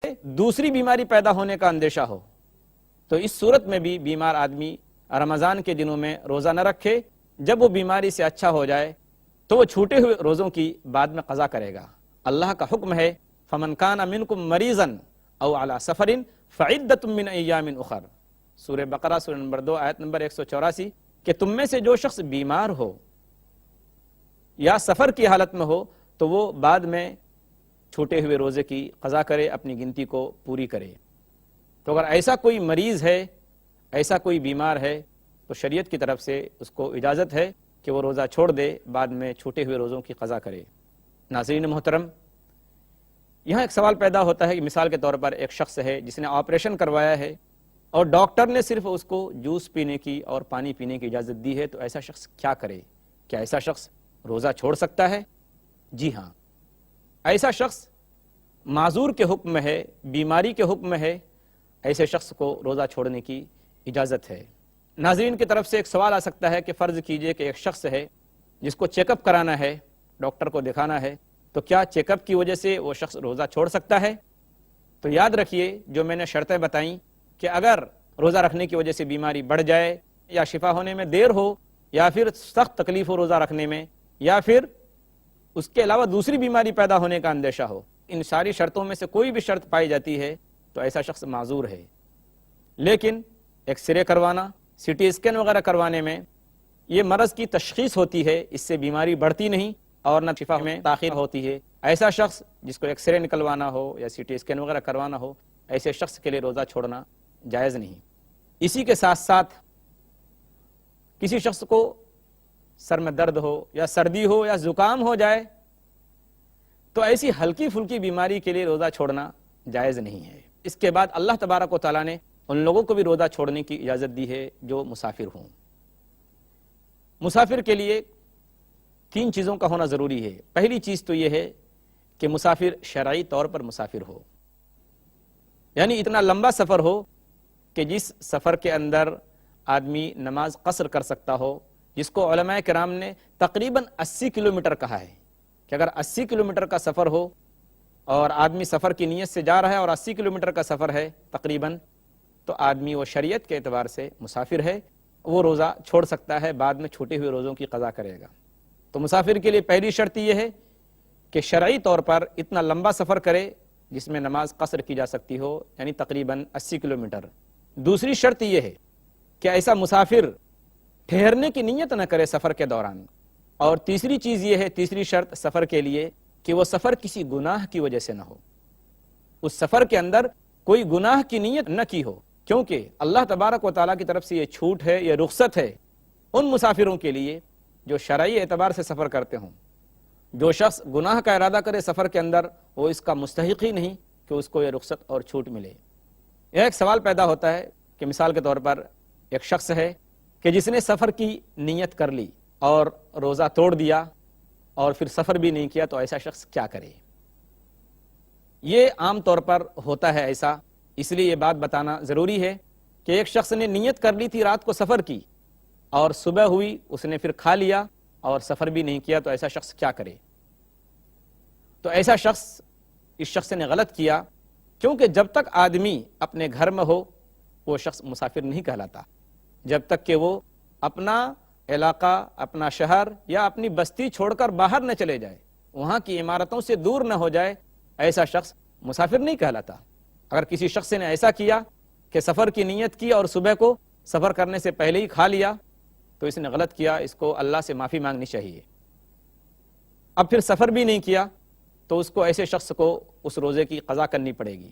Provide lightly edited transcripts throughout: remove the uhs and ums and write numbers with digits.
دوسری بیماری پیدا ہونے کا اندیشہ ہو تو اس صورت میں بھی بیمار آدمی رمضان کے دنوں میں روزہ نہ رکھے، جب وہ بیماری سے اچھا ہو جائے تو وہ چھوٹے ہوئے روزوں کی بعد میں قضا کرے گا۔ اللہ کا حکم ہے فَمَنْ كَانَ مِنْكُمْ مَرِيضًا أَوْ عَلَى سَفَرٍ فَعِدَّةٌ مِّنْ أَيَّامٍ أُخَرَ، سورہ بقرہ سورہ نمبر 2 آیت نمبر 184، کہ تم میں سے جو شخص بیمار ہو یا سفر کی حالت میں ہو تو وہ بعد میں چھوٹے ہوئے روزے کی قضا کرے، اپنی گنتی کو پوری کرے۔ تو اگر ایسا کوئی مریض ہے، ایسا کوئی بیمار ہے تو شریعت کی طرف سے اس کو اجازت ہے کہ وہ روزہ چھوڑ دے، بعد میں چھوٹے ہوئے روزوں کی قضا کرے۔ ناظرین محترم، یہاں ایک سوال پیدا ہوتا ہے کہ مثال کے طور پر ایک شخص ہے جس نے آپریشن کروایا ہے اور ڈاکٹر نے صرف اس کو جوس پینے کی اور پانی پینے کی اجازت دی ہے، تو ایسا شخص کیا کرے؟ کیا ایسا شخص روزہ چھوڑ سکتا ہے؟ جی ہاں، ایسا شخص معذور کے حکم میں ہے، بیماری کے حکم میں ہے، ایسے شخص کو روزہ چھوڑنے کی اجازت ہے۔ ناظرین کی طرف سے ایک سوال آ سکتا ہے کہ فرض کیجئے کہ ایک شخص ہے جس کو چیک اپ کرانا ہے، ڈاکٹر کو دکھانا ہے، تو کیا چیک اپ کی وجہ سے وہ شخص روزہ چھوڑ سکتا ہے؟ تو یاد رکھیے جو میں نے شرطیں بتائیں کہ اگر روزہ رکھنے کی وجہ سے بیماری بڑھ جائے یا شفا ہونے میں دیر ہو یا پھر سخت تکلیف ہو روزہ رکھنے میں یا پھر اس کے علاوہ دوسری بیماری پیدا ہونے کا اندیشہ ہو، ان ساری شرطوں میں سے کوئی بھی شرط پائی جاتی ہے تو ایسا شخص معذور ہے۔ لیکن ایکس رے کروانا، سی ٹی اسکین وغیرہ کروانے میں یہ مرض کی تشخیص ہوتی ہے، اس سے بیماری بڑھتی نہیں اور نہ شفا میں تاخیر ہوتی ہے۔ ایسا شخص جس کو ایکس رے نکلوانا ہو یا سی ٹی اسکین وغیرہ کروانا ہو، ایسے شخص کے لیے روزہ چھوڑنا جائز نہیں۔ اسی کے ساتھ ساتھ کسی شخص کو سر میں درد ہو یا سردی ہو یا زکام ہو جائے تو ایسی ہلکی پھلکی بیماری کے لیے روزہ چھوڑنا جائز نہیں ہے۔ اس کے بعد اللہ تبارک و تعالیٰ نے ان لوگوں کو بھی روزہ چھوڑنے کی اجازت دی ہے جو مسافر ہوں۔ مسافر کے لیے 3 چیزوں کا ہونا ضروری ہے۔ پہلی چیز تو یہ ہے کہ مسافر شرعی طور پر مسافر ہو، یعنی اتنا لمبا سفر ہو کہ جس سفر کے اندر آدمی نماز قصر کر سکتا ہو، جس کو علماء کرام نے تقریباً 80 کلومیٹر کہا ہے کہ اگر 80 کلومیٹر کا سفر ہو اور آدمی سفر کی نیت سے جا رہا ہے اور 80 کلومیٹر کا سفر ہے تقریباً، تو آدمی وہ شریعت کے اعتبار سے مسافر ہے، وہ روزہ چھوڑ سکتا ہے، بعد میں چھوٹے ہوئے روزوں کی قضا کرے گا۔ تو مسافر کے لیے پہلی شرط یہ ہے کہ شرعی طور پر اتنا لمبا سفر کرے جس میں نماز قصر کی جا سکتی ہو، یعنی تقریباً 80 کلومیٹر۔ دوسری شرط یہ ہے کہ ایسا مسافر ٹھہرنے کی نیت نہ کرے سفر کے دوران۔ اور تیسری چیز یہ ہے، تیسری شرط سفر کے لیے، کہ وہ سفر کسی گناہ کی وجہ سے نہ ہو، اس سفر کے اندر کوئی گناہ کی نیت نہ کی ہو، کیونکہ اللہ تبارک و تعالیٰ کی طرف سے یہ چھوٹ ہے، یہ رخصت ہے ان مسافروں کے لیے جو شرعی اعتبار سے سفر کرتے ہوں۔ جو شخص گناہ کا ارادہ کرے سفر کے اندر، وہ اس کا مستحق ہی نہیں کہ اس کو یہ رخصت اور چھوٹ ملے۔ یہ ایک سوال پیدا ہوتا ہے کہ مثال کے طور پر ایک شخص ہے کہ جس نے سفر کی نیت کر لی اور روزہ توڑ دیا اور پھر سفر بھی نہیں کیا، تو ایسا شخص کیا کرے؟ یہ عام طور پر ہوتا ہے ایسا، اس لیے یہ بات بتانا ضروری ہے کہ ایک شخص نے نیت کر لی تھی رات کو سفر کی اور صبح ہوئی اس نے پھر کھا لیا اور سفر بھی نہیں کیا، تو ایسا شخص کیا کرے؟ تو ایسا شخص، اس شخص نے غلط کیا، کیونکہ جب تک آدمی اپنے گھر میں ہو وہ شخص مسافر نہیں کہلاتا، جب تک کہ وہ اپنا علاقہ، اپنا شہر یا اپنی بستی چھوڑ کر باہر نہ چلے جائے، وہاں کی عمارتوں سے دور نہ ہو جائے، ایسا شخص مسافر نہیں کہلاتا۔ اگر کسی شخص نے ایسا کیا کہ سفر کی نیت کی اور صبح کو سفر کرنے سے پہلے ہی کھا لیا، تو اس نے غلط کیا، اس کو اللہ سے معافی مانگنی چاہیے۔ اب پھر سفر بھی نہیں کیا تو اس کو، ایسے شخص کو اس روزے کی قضا کرنی پڑے گی۔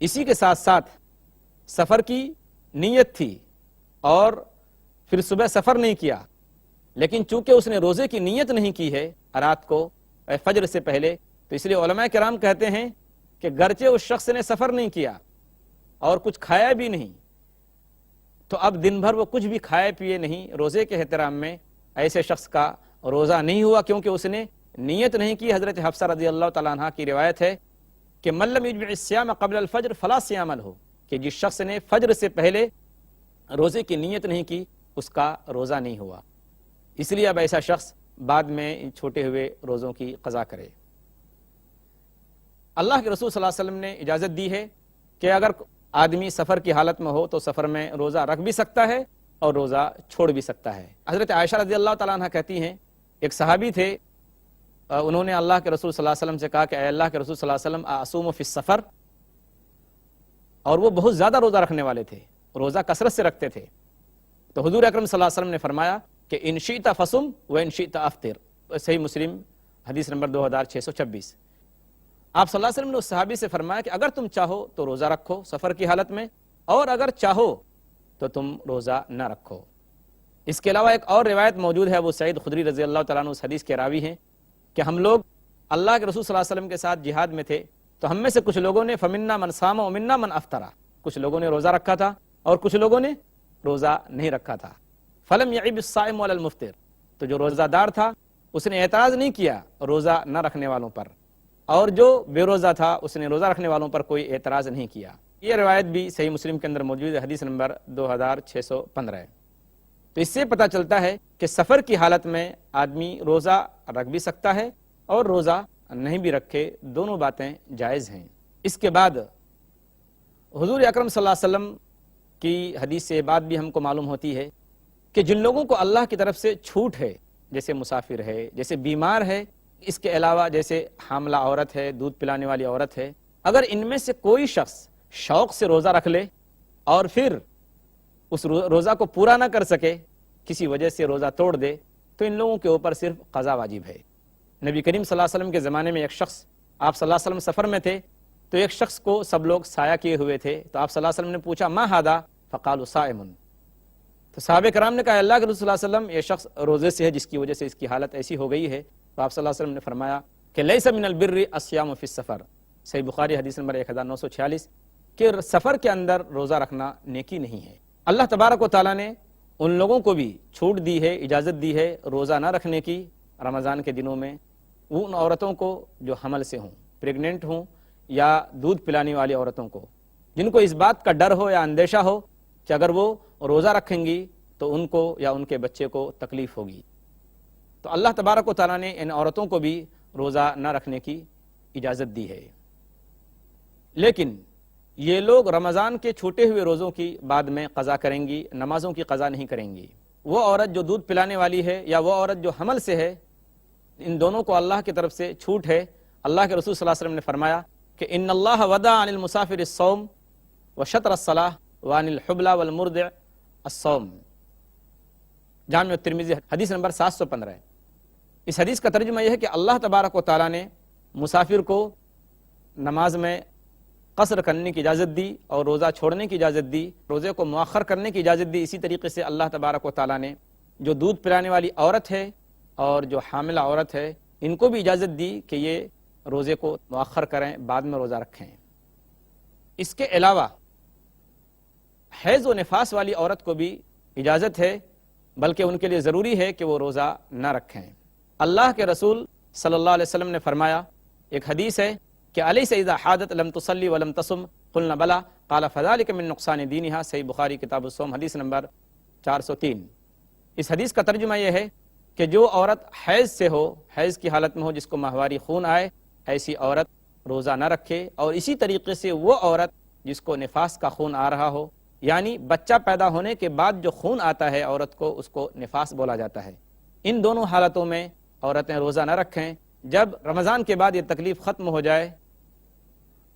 اسی کے ساتھ ساتھ سفر کی نیت تھی اور پھر صبح سفر نہیں کیا، لیکن چونکہ اس نے روزے کی نیت نہیں کی ہے رات کو فجر سے پہلے، تو اس لیے علماء کرام کہتے ہیں کہ گرچہ اس شخص نے سفر نہیں کیا اور کچھ کھایا بھی نہیں، تو اب دن بھر وہ کچھ بھی کھائے پیے نہیں، روزے کے احترام میں ایسے شخص کا روزہ نہیں ہوا، کیونکہ اس نے نیت نہیں کی۔ حضرت حفصہ رضی اللہ تعالیٰ عنہ کی روایت ہے کہ من لم یجمع الصیام قبل الفجر فلا صیام له، کہ جس شخص نے فجر سے پہلے روزے کی نیت نہیں کی اس کا روزہ نہیں ہوا۔ اس لیے اب ایسا شخص بعد میں چھوٹے ہوئے روزوں کی قضا کرے۔ اللہ کے رسول صلی اللہ علیہ وسلم نے اجازت دی ہے کہ اگر آدمی سفر کی حالت میں ہو تو سفر میں روزہ رکھ بھی سکتا ہے اور روزہ چھوڑ بھی سکتا ہے۔ حضرت عائشہ رضی اللہ تعالیٰ عنہ کہتی ہیں، ایک صحابی تھے، انہوں نے اللہ کے رسول صلی اللہ علیہ وسلم سے کہا کہ اے اللہ کے رسول صلی اللہ علیہ وسلم اصوم فی السفر، اور وہ بہت زیادہ روزہ رکھنے والے تھے، روزہ کثرت سے رکھتے تھے۔ تو حضور اکرم صلی اللہ علیہ وسلم نے فرمایا کہ ان شئت فصم و ان شئت افطر، صحیح مسلم حدیث نمبر 2626۔ آپ صلی اللہ علیہ وسلم نے اس صحابی سے فرمایا کہ اگر تم چاہو تو روزہ رکھو سفر کی حالت میں، اور اگر چاہو تو تم روزہ نہ رکھو۔ اس کے علاوہ ایک اور روایت موجود ہے، وہ سعید خدری رضی اللہ تعالیٰ عنہ اس حدیث کے راوی ہیں کہ ہم لوگ اللہ کے رسول صلی اللہ علیہ وسلم کے ساتھ جہاد میں تھے، تو ہم میں سے کچھ لوگوں نے فمنا من صام ومنا من افطر، کچھ لوگوں نے روزہ رکھا تھا اور کچھ لوگوں نے روزہ نہیں رکھا تھا۔ فلم یعب الصائم علی المفطر، تو جو روزہ دار تھا اس نے اعتراض نہیں کیا روزہ نہ رکھنے والوں پر، اور جو بے روزہ تھا اس نے روزہ رکھنے والوں پر کوئی اعتراض نہیں کیا۔ یہ روایت بھی صحیح مسلم کے اندر موجود ہے، حدیث نمبر 2615 ہے۔ تو اس سے پتہ چلتا ہے کہ سفر کی حالت میں آدمی روزہ رکھ بھی سکتا ہے اور روزہ نہیں بھی رکھے، دونوں باتیں جائز ہیں۔ اس کے بعد حضور اکرم صلی اللہ علیہ وسلم کی حدیث سے بات بھی ہم کو معلوم ہوتی ہے کہ جن لوگوں کو اللہ کی طرف سے چھوٹ ہے، جیسے مسافر ہے، جیسے بیمار ہے، اس کے علاوہ جیسے حاملہ عورت ہے، دودھ پلانے والی عورت ہے، اگر ان میں سے کوئی شخص شوق سے روزہ رکھ لے اور پھر اس روزہ کو پورا نہ کر سکے، کسی وجہ سے روزہ توڑ دے، تو ان لوگوں کے اوپر صرف قضا واجب ہے۔ نبی کریم صلی اللہ علیہ وسلم کے زمانے میں ایک شخص، آپ صلی اللہ علیہ وسلم سفر میں تھے، تو ایک شخص کو سب لوگ سایہ کیے ہوئے تھے، تو آپ صلی اللہ علیہ وسلم نے پوچھا ما ھذا فقالوا صائم، تو صحابہ کرام نے کہا اللہ کے رسول صلی اللہ علیہ وسلم یہ شخص روزے سے ہے جس کی وجہ سے اس کی حالت ایسی ہو گئی ہے، تو آپ صلی اللہ علیہ وسلم نے فرمایا کہ لیس من البر الصیام فی السفر، صحیح بخاری حدیث نمبر 1946، کہ سفر کے اندر روزہ رکھنا نیکی نہیں ہے۔ اللہ تبارک و تعالیٰ نے ان لوگوں کو بھی چھوٹ دی ہے، اجازت دی ہے روزہ نہ رکھنے کی رمضان کے دنوں میں، ان عورتوں کو جو حمل سے ہوں، پریگننٹ ہوں، یا دودھ پلانے والی عورتوں کو، جن کو اس بات کا ڈر ہو یا اندیشہ ہو کہ اگر وہ روزہ رکھیں گی تو ان کو یا ان کے بچے کو تکلیف ہوگی، تو اللہ تبارک و تعالیٰ نے ان عورتوں کو بھی روزہ نہ رکھنے کی اجازت دی ہے۔ لیکن یہ لوگ رمضان کے چھوٹے ہوئے روزوں کی بعد میں قضا کریں گی، نمازوں کی قضا نہیں کریں گی۔ وہ عورت جو دودھ پلانے والی ہے یا وہ عورت جو حمل سے ہے، ان دونوں کو اللہ کی طرف سے چھوٹ ہے۔ اللہ کے رسول صلی اللہ علیہ وسلم نے فرمایا کہ ان اللہ وضع عن المسافر الصوم وشطر الصلاۃ وعن الحبلى والمرضع الصوم، جامع الترمذی حدیث نمبر 715 ہے۔ اس حدیث کا ترجمہ یہ ہے کہ اللہ تبارک و تعالیٰ نے مسافر کو نماز میں قصر کرنے کی اجازت دی اور روزہ چھوڑنے کی اجازت دی، روزے کو مؤخر کرنے کی اجازت دی۔ اسی طریقے سے اللہ تبارک و تعالیٰ نے جو دودھ پلانے والی عورت ہے اور جو حاملہ عورت ہے، ان کو بھی اجازت دی کہ یہ روزے کو مؤخر کریں، بعد میں روزہ رکھیں۔ اس کے علاوہ حیض و نفاس والی عورت کو بھی اجازت ہے، بلکہ ان کے لیے ضروری ہے کہ وہ روزہ نہ رکھیں۔ اللہ کے رسول صلی اللہ علیہ وسلم نے فرمایا، ایک حدیث ہے کہ الیس اذا حادت لم تصلی ولم تصم قلنا بلا قال فذلك من نقصان دینها، صحیح بخاری کتاب الصوم حدیث نمبر 403۔ اس حدیث کا ترجمہ یہ ہے کہ جو عورت حیض سے ہو، حیض کی حالت میں ہو، جس کو ماہواری خون آئے، ایسی عورت روزہ نہ رکھے، اور اسی طریقے سے وہ عورت جس کو نفاس کا خون آ رہا ہو، یعنی بچہ پیدا ہونے کے بعد جو خون آتا ہے عورت کو، اس کو نفاس بولا جاتا ہے، ان دونوں حالتوں میں عورتیں روزہ نہ رکھیں۔ جب رمضان کے بعد یہ تکلیف ختم ہو جائے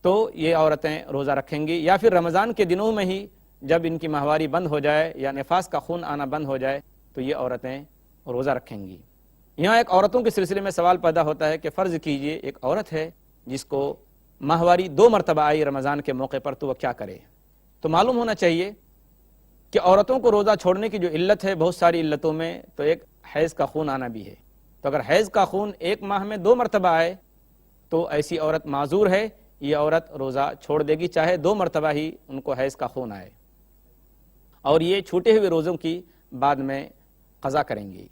تو یہ عورتیں روزہ رکھیں گی، یا پھر رمضان کے دنوں میں ہی جب ان کی ماہواری بند ہو جائے یا نفاس کا خون آنا بند ہو جائے تو یہ عورتیں روزہ رکھیں گی۔ یہاں ایک عورتوں کے سلسلے میں سوال پیدا ہوتا ہے کہ فرض کیجئے ایک عورت ہے جس کو ماہواری 2 مرتبہ آئی رمضان کے موقع پر، تو وہ کیا کرے؟ تو معلوم ہونا چاہیے کہ عورتوں کو روزہ چھوڑنے کی جو علت ہے، بہت ساری علتوں میں تو ایک حیض کا خون آنا بھی ہے۔ تو اگر حیض کا خون 1 ماہ میں 2 مرتبہ آئے تو ایسی عورت معذور ہے، یہ عورت روزہ چھوڑ دے گی، چاہے 2 مرتبہ ہی ان کو حیض کا خون آئے، اور یہ چھوٹے ہوئے روزوں کی بعد میں قضا کریں گی۔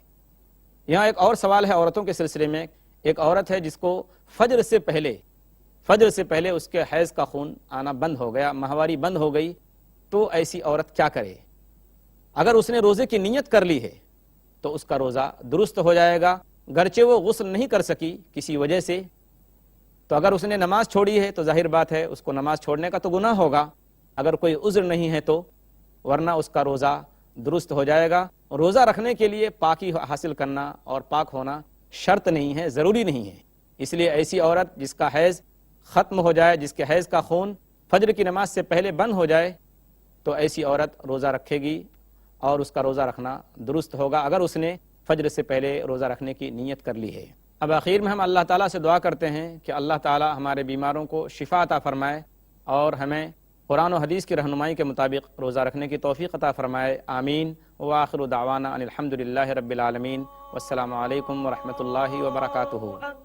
یہاں ایک اور سوال ہے عورتوں کے سلسلے میں، ایک عورت ہے جس کو فجر سے پہلے اس کے حیض کا خون آنا بند ہو گیا، ماہواری بند ہو گئی، تو ایسی عورت کیا کرے؟ اگر اس نے روزے کی نیت کر لی ہے تو اس کا روزہ درست ہو جائے گا، گرچہ وہ غسل نہیں کر سکی کسی وجہ سے، تو اگر اس نے نماز چھوڑی ہے تو ظاہر بات ہے اس کو نماز چھوڑنے کا تو گناہ ہوگا، اگر کوئی عذر نہیں ہے تو، ورنہ اس کا روزہ درست ہو جائے گا۔ روزہ رکھنے کے لیے پاکی حاصل کرنا اور پاک ہونا شرط نہیں ہے، ضروری نہیں ہے۔ اس لیے ایسی عورت جس کا حیض ختم ہو جائے، جس کے حیض کا خون فجر کی نماز سے پہلے بند ہو جائے، تو ایسی عورت روزہ رکھے گی اور اس کا روزہ رکھنا درست ہوگا اگر اس نے فجر سے پہلے روزہ رکھنے کی نیت کر لی ہے۔ اب آخر میں ہم اللہ تعالیٰ سے دعا کرتے ہیں کہ اللہ تعالیٰ ہمارے بیماروں کو شفا عطا فرمائے اور ہمیں قرآن و حدیث کی رہنمائی کے مطابق روزہ رکھنے کی توفیق عطا فرمائے، آمین۔ وآخر دعوانا ان الحمد للہ رب العالمین، والسلام علیکم ورحمۃ اللہ وبرکاتہ۔